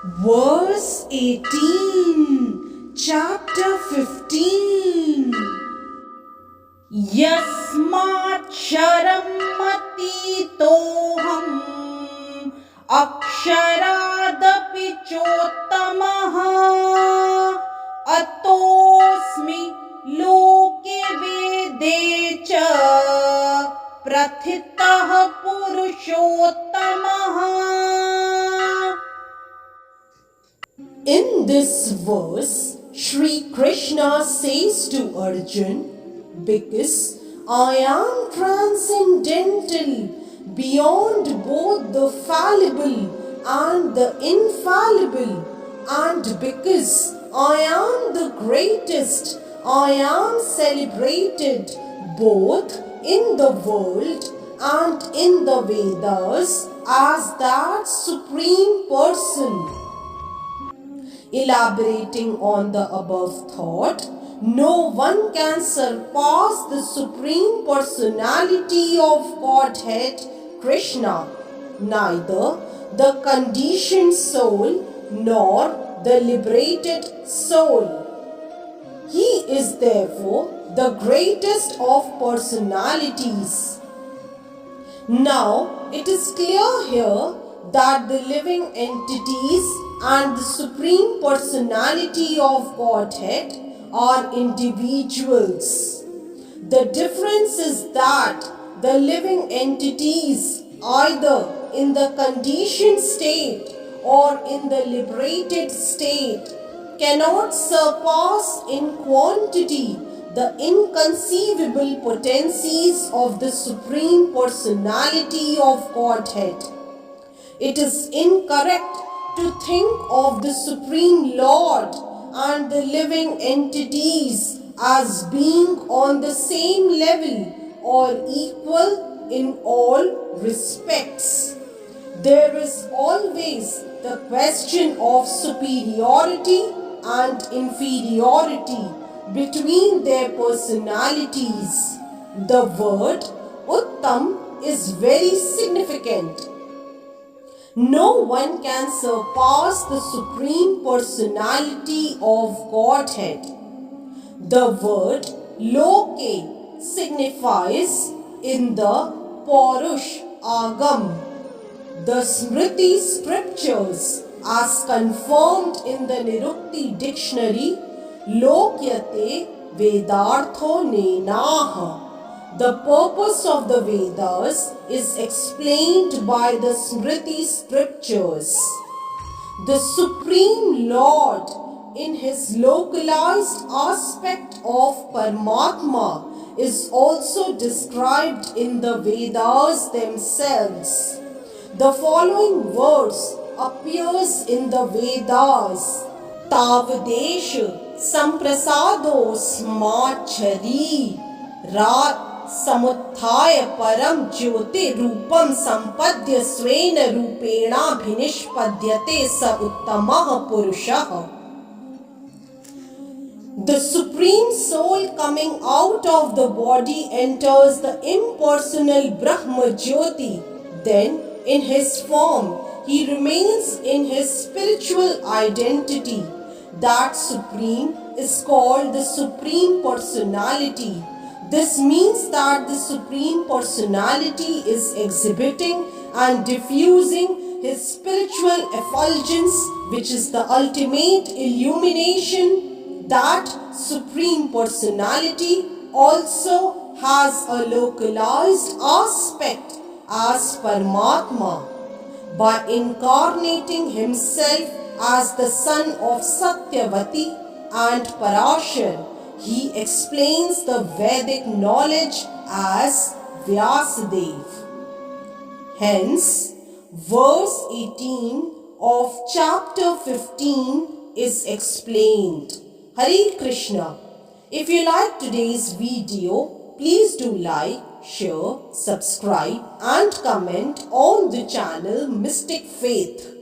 Verse 18, chapter 15. Yasmāksharam-atitoham akshārādapi chottamah atosmi loke vede ca prathitah purushottamah. In this verse, Shri Krishna says to Arjun, because I am transcendental beyond both the fallible and the infallible, and because I am the greatest, I am celebrated both in the world and in the Vedas as that Supreme Person. Elaborating on the above thought, no one can surpass the Supreme Personality of Godhead, Krishna, neither the conditioned soul nor the liberated soul. He is therefore the greatest of personalities. Now, it is clear here that the living entities and the Supreme Personality of Godhead are individuals. The difference is that the living entities, either in the conditioned state or in the liberated state, cannot surpass in quantity the inconceivable potencies of the Supreme Personality of Godhead. It is incorrect to think of the Supreme Lord and the living entities as being on the same level or equal in all respects. There is always the question of superiority and inferiority between their personalities. The word Uttam is very significant. No one can surpass the Supreme Personality of Godhead. The word Loke signifies in the Paurush Agam, the Smriti scriptures as confirmed in the Nirukti dictionary, Lokyate Vedartho Nenaha. The purpose of the Vedas is explained by the Smriti scriptures. The Supreme Lord, in his localized aspect of Paramatma, is also described in the Vedas themselves. The following verse appears in the Vedas. Tavadesh samprasado smachari rat samutthaya param jyoti rupam sampadya svena rupena bhinishpadyate sa uttamah purushah. The Supreme Soul coming out of the body enters the impersonal Brahma Jyoti. Then, in his form, he remains in his spiritual identity. That Supreme is called the Supreme Personality. This means that the Supreme Personality is exhibiting and diffusing his spiritual effulgence, which is the ultimate illumination. That Supreme Personality also has a localized aspect as Paramatma. By incarnating himself as the son of Satyavati and Parashar, he explains the Vedic knowledge as Vyasadev. Hence, verse 18 of chapter 15 is explained. Hare Krishna. If you like today's video, please do like, share, subscribe and comment on the channel Mystic Faith.